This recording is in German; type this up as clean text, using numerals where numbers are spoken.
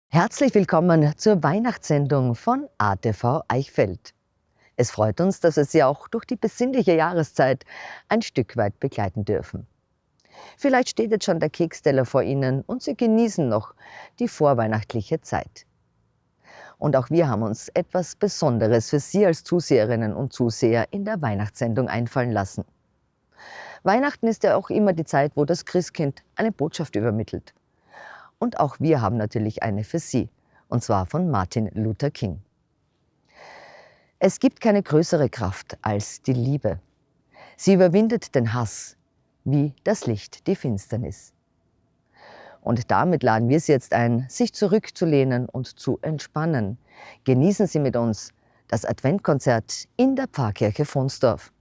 Herzlich willkommen zur Weihnachtssendung von ATV Eichfeld. Es freut uns, dass wir Sie auch durch die besinnliche Jahreszeit ein Stück weit begleiten dürfen. Vielleicht steht jetzt schon der Keksteller vor Ihnen und Sie genießen noch die vorweihnachtliche Zeit. Und auch wir haben uns etwas Besonderes für Sie als Zuseherinnen und Zuseher in der Weihnachtssendung einfallen lassen. Weihnachten ist ja auch immer die Zeit, wo das Christkind eine Botschaft übermittelt. Und auch wir haben natürlich eine für Sie, und zwar von Martin Luther King. Es gibt keine größere Kraft als die Liebe. Sie überwindet den Hass, wie das Licht die Finsternis. Und damit laden wir Sie jetzt ein, sich zurückzulehnen und zu entspannen. Genießen Sie mit uns das Adventkonzert in der Pfarrkirche Vonsdorf.